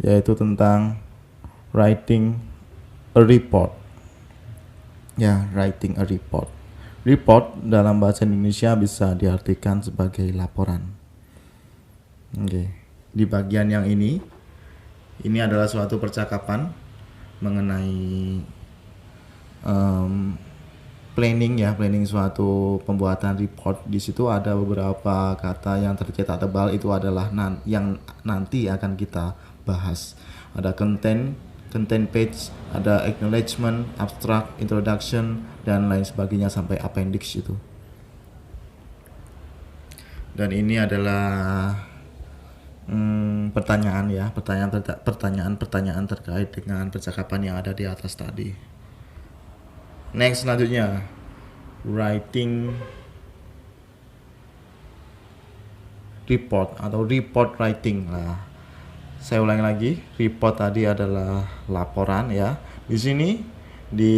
yaitu tentang writing a report. Ya, writing a report. Report dalam bahasa Indonesia bisa diartikan sebagai laporan. Oke. Di bagian yang ini adalah suatu percakapan mengenai planning suatu pembuatan report. Di situ ada beberapa kata yang tercetak tebal, itu adalah yang nanti akan kita bahas. Ada content page, ada acknowledgement, abstract, introduction, dan lain sebagainya sampai appendix itu. Dan ini adalah pertanyaan terkait dengan percakapan yang ada di atas tadi. Next, selanjutnya writing report atau report writing lah. Saya ulangi lagi, report tadi adalah laporan ya. Di sini di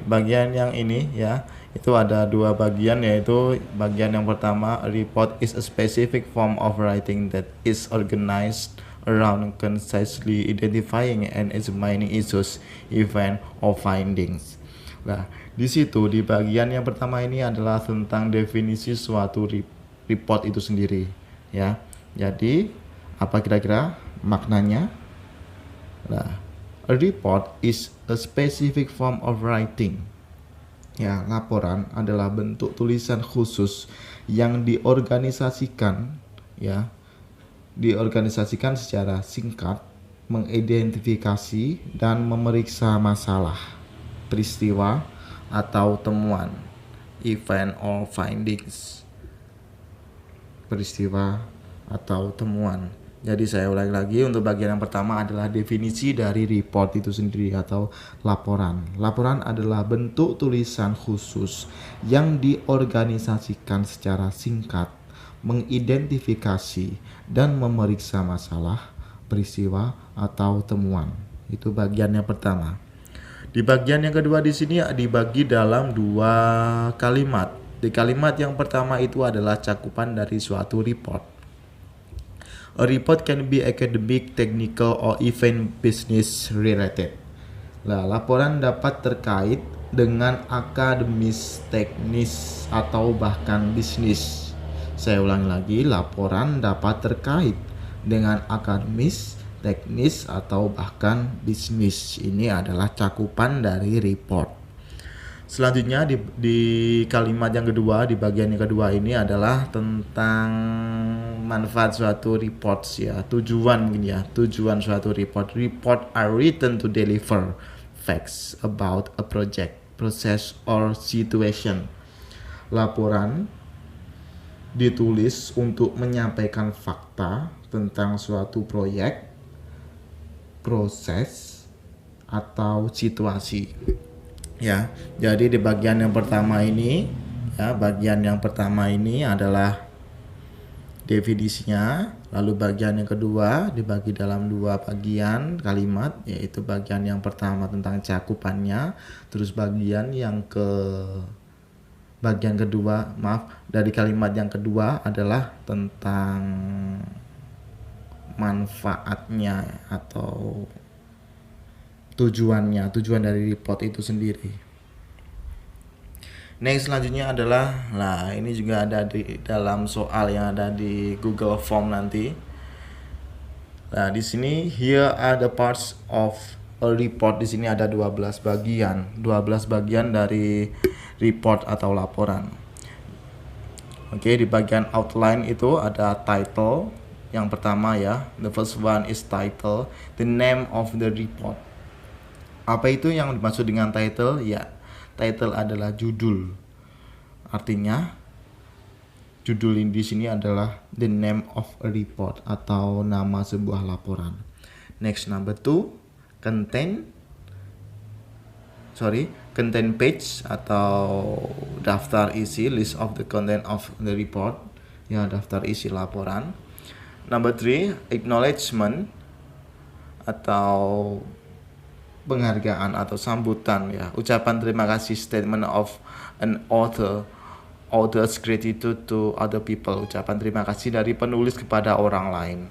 bagian yang ini ya, itu ada dua bagian, yaitu bagian yang pertama, a report is a specific form of writing that is organized around concisely identifying and examining issues, event, or findings. Nah, di situ di bagian yang pertama ini adalah tentang definisi suatu report itu sendiri ya. Jadi apa kira-kira maknanya? Nah, a report is a specific form of writing. Ya, laporan adalah bentuk tulisan khusus yang diorganisasikan secara singkat, mengidentifikasi dan memeriksa masalah, peristiwa atau temuan, event or findings, peristiwa atau temuan. Jadi saya ulangi lagi, untuk bagian yang pertama adalah definisi dari report itu sendiri atau laporan. Laporan adalah bentuk tulisan khusus yang diorganisasikan secara singkat, mengidentifikasi dan memeriksa masalah, peristiwa atau temuan. Itu bagian yang pertama. Di bagian yang kedua di sini dibagi dalam dua kalimat. Di kalimat yang pertama itu adalah cakupan dari suatu report. A report can be academic, technical, or even business related. Nah, laporan dapat terkait dengan akademis, teknis, atau bahkan bisnis. Saya ulangi lagi, laporan dapat terkait dengan akademis, teknis, atau bahkan bisnis. Ini adalah cakupan dari report. Selanjutnya di kalimat yang kedua, di bagian yang kedua ini adalah tentang manfaat suatu report ya, tujuan suatu report. Report are written to deliver facts about a project, process, or situation. Laporan ditulis untuk menyampaikan fakta tentang suatu proyek, proses, atau situasi. Ya, jadi di bagian yang pertama ini adalah definisinya, lalu bagian yang kedua dibagi dalam dua bagian kalimat, yaitu bagian yang pertama tentang cakupannya, terus bagian kedua dari kalimat yang kedua adalah tentang manfaatnya atau tujuan dari report itu sendiri. Next, selanjutnya adalah, ini juga ada di dalam soal yang ada di Google Form nanti. Nah, di sini here are the parts of a report. Di sini ada 12 bagian dari report atau laporan. Oke, di bagian outline itu ada title. Yang pertama ya, the first one is title, the name of the report. Apa itu yang dimaksud dengan title? Ya, title adalah judul. Artinya judul di sini adalah the name of a report atau nama sebuah laporan. Next, number 2, content page atau daftar isi, list of the content of the report. Ya, daftar isi laporan. Number 3, acknowledgement atau penghargaan atau sambutan ya, ucapan terima kasih, statement of an author's gratitude to other people, ucapan terima kasih dari penulis kepada orang lain.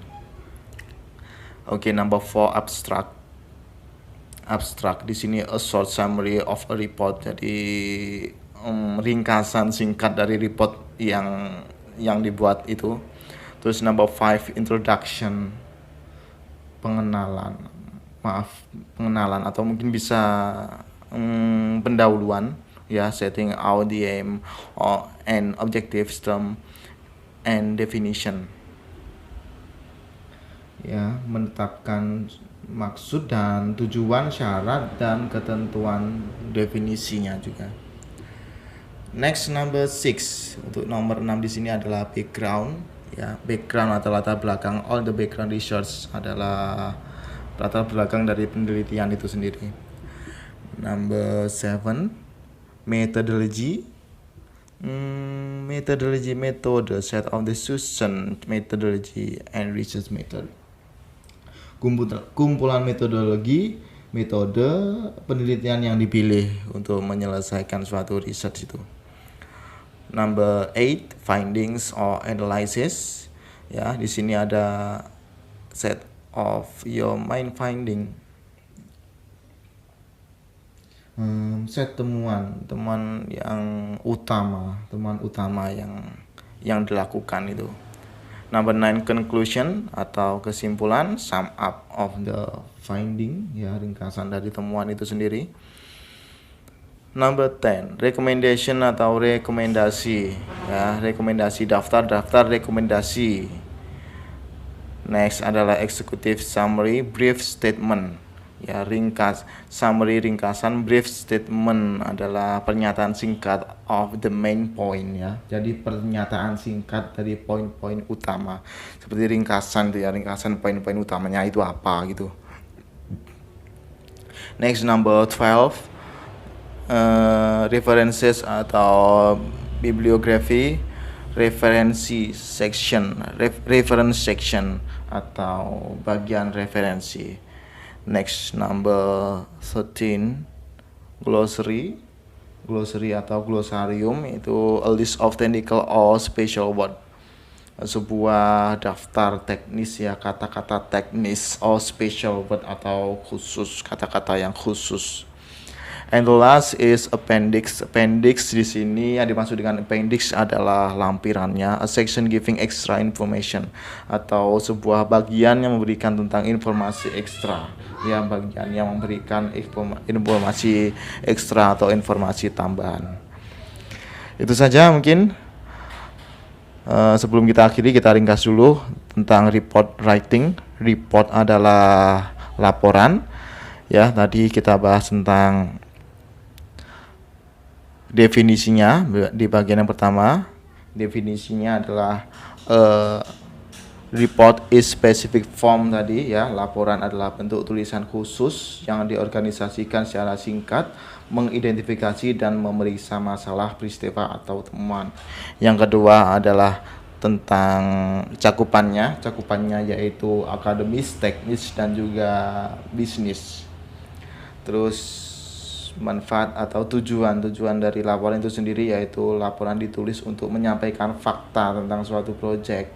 Oke, number 4 abstract. Abstract di sini a short summary of a report. Jadi ringkasan singkat dari report yang dibuat itu. Terus number 5 introduction, pengenalan atau mungkin bisa pendahuluan ya, setting out the aim or an objective term and definition. Ya, menetapkan maksud dan tujuan, syarat dan ketentuan definisinya juga. Next, number 6. Untuk nomor 6 di sini adalah background. Ya, background atau latar belakang. All the background research adalah latar belakang dari penelitian itu sendiri. Number 7, methodology. Metode, set of decision, methodology and research method. Kumpulan metodologi, metode penelitian yang dipilih untuk menyelesaikan suatu riset itu. Number 8, findings or analysis. Ya, di sini ada set of your main finding. Set temuan yang utama, yang dilakukan itu. Number 9, conclusion atau kesimpulan, sum up of the finding, ya, ringkasan dari temuan itu sendiri. Number 10, recommendation atau rekomendasi, ya, rekomendasi, daftar rekomendasi. Next adalah executive summary, brief statement. Ya, ringkasan, brief statement adalah pernyataan singkat of the main point, ya. Jadi pernyataan singkat dari poin-poin utama. Seperti ringkasan itu ya, ringkasan poin-poin utamanya itu apa gitu. Next, number 12, references atau bibliografi, reference section atau bagian referensi. Next, number 13, glossary atau glossarium, itu a list of technical or special word, sebuah daftar teknis, ya, kata-kata teknis or special word atau khusus, kata-kata yang khusus. And the last is appendix. Appendix di sini yang dimaksud dengan appendix adalah lampirannya, a section giving extra information, atau sebuah bagian yang memberikan tentang informasi ekstra, ya, bagian yang memberikan informasi ekstra atau informasi tambahan. Itu saja mungkin. Sebelum kita akhiri, kita ringkas dulu tentang report writing. Report adalah laporan, ya. Tadi kita bahas tentang definisinya di bagian yang pertama. Definisinya adalah report is specific form tadi, ya. Laporan adalah bentuk tulisan khusus yang diorganisasikan secara singkat, mengidentifikasi dan memeriksa masalah, peristiwa atau temuan. Yang kedua adalah tentang cakupannya yaitu akademis, teknis dan juga bisnis. Terus manfaat atau tujuan dari laporan itu sendiri, yaitu laporan ditulis untuk menyampaikan fakta tentang suatu proyek,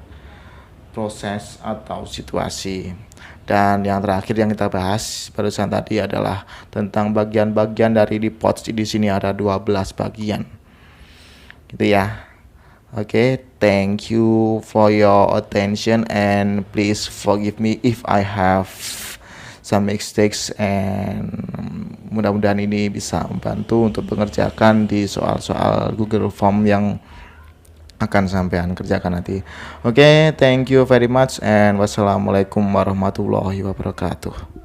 proses atau situasi. Dan yang terakhir yang kita bahas barusan tadi adalah tentang bagian-bagian dari report. Di sini ada 12 bagian. Gitu ya. Oke, thank you for your attention and please forgive me if I have some mistakes, and mudah-mudahan ini bisa membantu untuk mengerjakan di soal-soal Google Form yang akan sampean kerjakan nanti. Oke, thank you very much and wassalamualaikum warahmatullahi wabarakatuh.